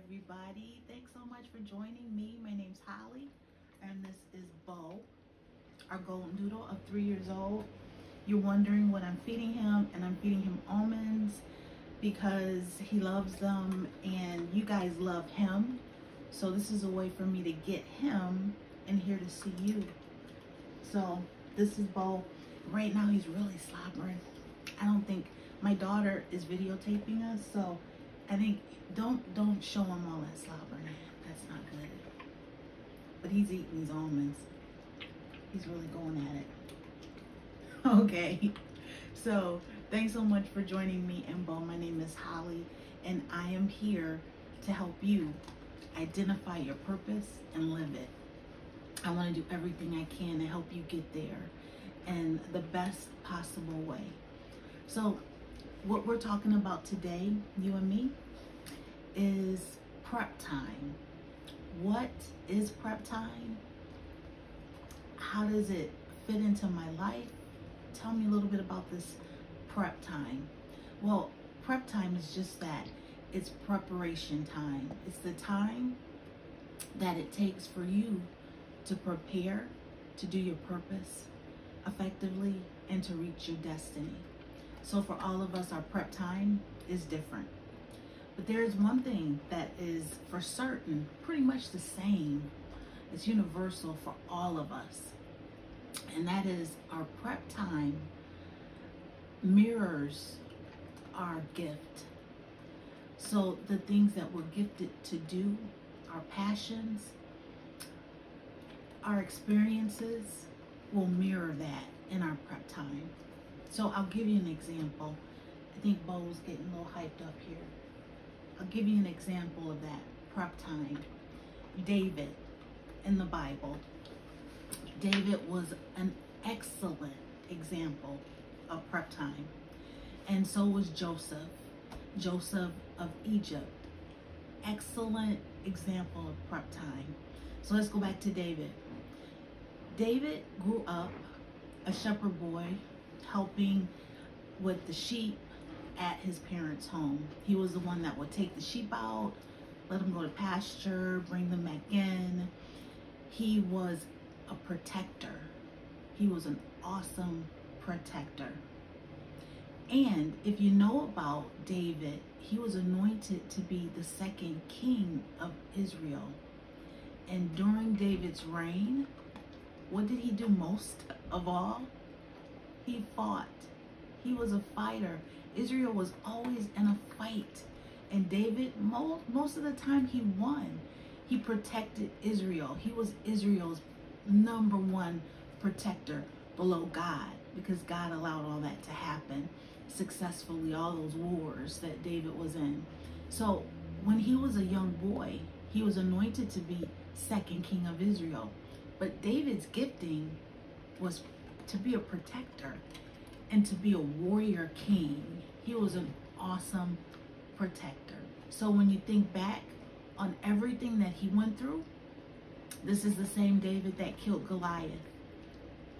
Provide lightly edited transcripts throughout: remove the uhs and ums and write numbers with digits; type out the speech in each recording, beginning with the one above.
everybody. Thanks so much for joining me. My name's Holly, and this is Bo, our golden doodle of 3 years old. You're wondering what I'm feeding him, and I'm feeding him almonds because he loves them, and you guys love him. So this is a way for me to get him in here to see you. So this is Bo. Right now he's really slobbering. I don't think my daughter is videotaping us, so I think don't show him all that slobbering. That's not good. But he's eating these almonds. He's really going at it. Okay. So thanks so much for joining me and Bo. My name is Holly, and I am here to help you identify your purpose and live it. I want to do everything I can to help you get there in the best possible way. So what we're talking about today, you and me, is prep time. What is prep time? How does it fit into my life? Tell me a little bit about this prep time. Well, prep time is just that. It's preparation time. It's the time that it takes for you to prepare to do your purpose effectively and to reach your destiny. So for all of us, our prep time is different. But there is one thing that is for certain pretty much the same. It's universal for all of us. And that is our prep time mirrors our gift. So the things that we're gifted to do, our passions, our experiences will mirror that in our prep time. So I'll give you an example. I think Bo's getting a little hyped up here. I'll give you an example of that prep time. David in the Bible. David was an excellent example of prep time. And so was Joseph. Joseph of Egypt. Excellent example of prep time. So let's go back to David. David grew up a shepherd boy, helping with the sheep at his parents' home. He was the one that would take the sheep out, let them go to pasture, bring them back in. He was a protector. He was an awesome protector. And if you know about David, he was anointed to be the second king of Israel. And during David's reign, what did he do most of all? He fought. He was a fighter. Israel was always in a fight. And David, most of the time, he won. He protected Israel. He was Israel's number one protector below God, because God allowed all that to happen successfully, all those wars that David was in. So when he was a young boy, he was anointed to be second king of Israel. But David's gifting was to be a protector and to be a warrior king. He was an awesome protector. So when you think back on everything that he went through, this is the same David that killed Goliath.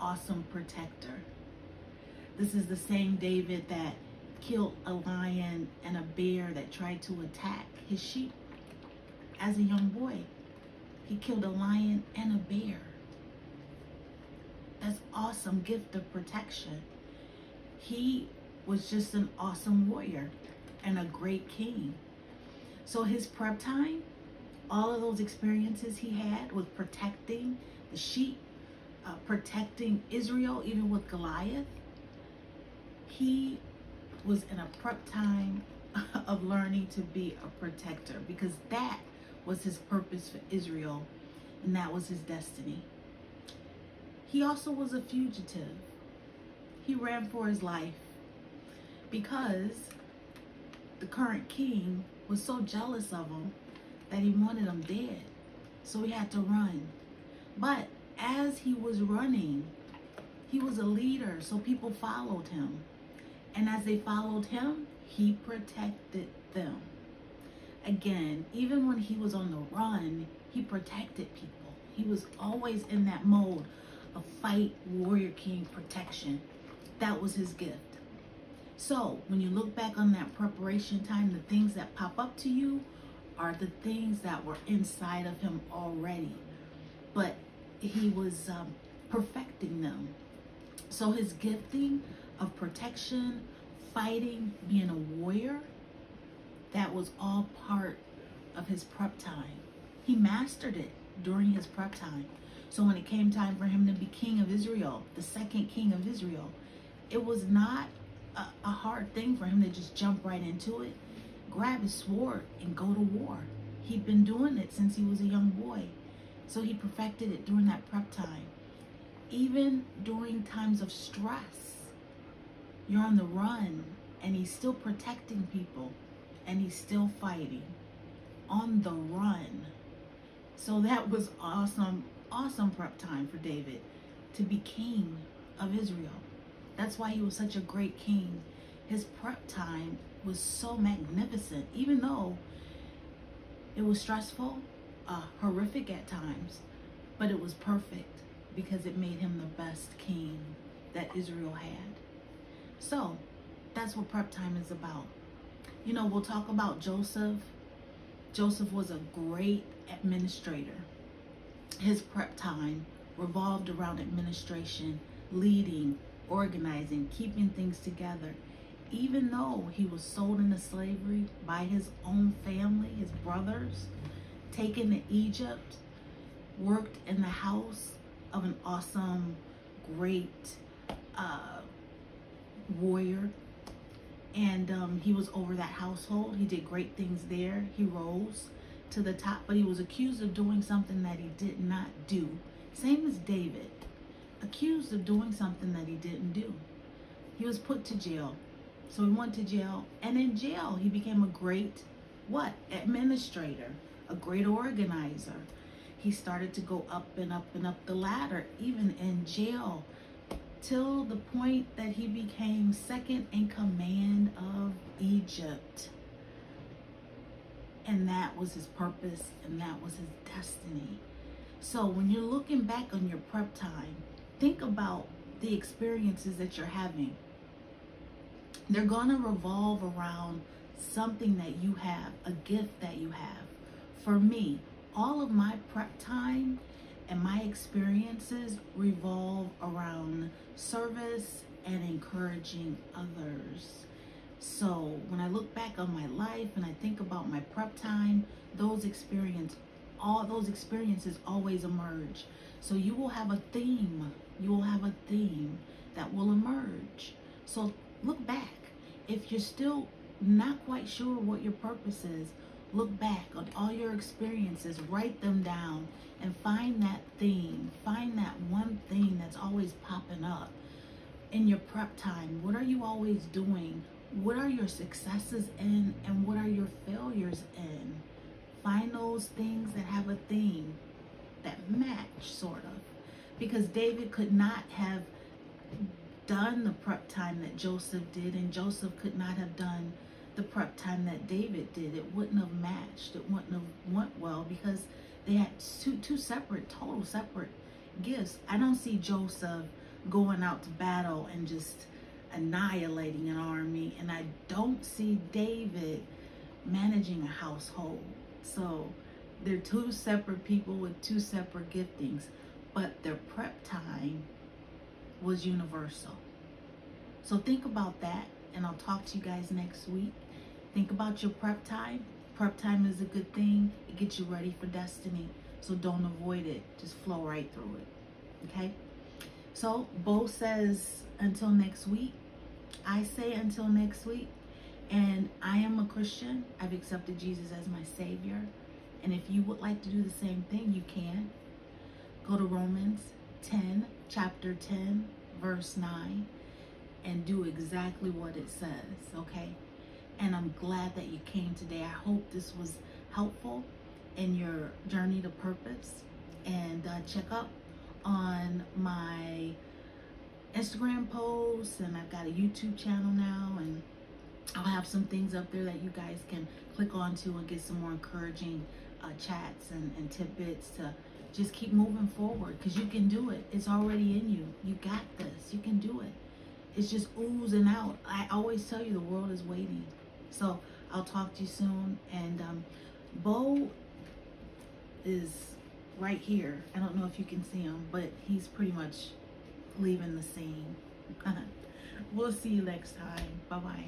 Awesome protector. This is the same David that killed a lion and a bear that tried to attack his sheep as a young boy. He killed a lion and a bear. That's awesome gift of protection. He was just an awesome warrior and a great king. So his prep time, all of those experiences he had with protecting the sheep, protecting Israel, even with Goliath, he was in a prep time of learning to be a protector, because that was his purpose for Israel, and that was his destiny. He also was a fugitive. He ran for his life because the current king was so jealous of him that he wanted him dead. So he had to run. But as he was running, he was a leader, so people followed him. And as they followed him, he protected them. Again, even when he was on the run, he protected people. He was always in that mode of fight, warrior king, protection. That was his gift. So when you look back on that preparation time, the things that pop up to you are the things that were inside of him already, but he was perfecting them. So his gifting of protection, fighting, being a warrior, that was all part of his prep time. He mastered it during his prep time. So when it came time for him to be king of Israel, the second king of Israel, it was not a hard thing for him to just jump right into it, grab his sword, and go to war. He'd been doing it since he was a young boy. So he perfected it during that prep time. Even during times of stress, you're on the run, and he's still protecting people, and he's still fighting on the run. So that was awesome prep time for David to be king of Israel. That's why he was such a great king. His prep time was so magnificent, even though it was stressful, horrific at times, but it was perfect because it made him the best king that Israel had. So that's what prep time is about. You know, we'll talk about Joseph. Joseph was a great administrator. His prep time revolved around administration, leading, organizing, keeping things together. Even though he was sold into slavery by his own family, his brothers, taken to Egypt, worked in the house of an awesome, great warrior, and he was over that household. He did great things there. He rose to the top, but he was accused of doing something that he did not do. Same as David, accused of doing something that he didn't do. He was put to jail. So he went to jail, and in jail he became a great administrator, a great organizer. He started to go up and up and up the ladder, even in jail, till the point that he became second in command of Egypt. And that was his purpose, and that was his destiny. So when you're looking back on your prep time, think about the experiences that you're having. They're going to revolve around something that you have, a gift that you have. For me, all of my prep time and my experiences revolve around service and encouraging others. So when I look back on my life and I think about my prep time, all those experiences always emerge. So you will have a theme. You will have a theme that will emerge. So look back. If you're still not quite sure what your purpose is, look back on all your experiences, write them down, and find that theme. Find that one thing that's always popping up in your prep time. What are you always doing? What are your successes in, and what are your failures in? Find those things that have a theme that match, sort of. Because David could not have done the prep time that Joseph did, and Joseph could not have done the prep time that David did. It wouldn't have matched. It wouldn't have went well because they had two separate, total separate gifts. I don't see Joseph going out to battle and just annihilating an army, and I don't see David managing a household. So they're two separate people with two separate giftings, but their prep time was universal. So think about that, and I'll talk to you guys next week. Think about your prep time. Prep time is a good thing. It gets you ready for destiny. So don't avoid it. Just flow right through it. Okay? So Bo says until next week. I say until next week. And I am a Christian. I've accepted Jesus as my Savior. And if you would like to do the same thing, you can. Go to Romans 10, chapter 10, verse 9, and do exactly what it says, okay? And I'm glad that you came today. I hope this was helpful in your journey to purpose. And check up on my Instagram posts, and I've got a YouTube channel now, and I'll have some things up there that you guys can click onto and get some more encouraging chats and tidbits to just keep moving forward, because you can do it. It's already in you. You got this. You can do it. It's just oozing out. I always tell you the world is waiting. So I'll talk to you soon. And Bo is right here. I don't know if you can see him, but he's pretty much leaving the scene. We'll see you next time. Bye bye.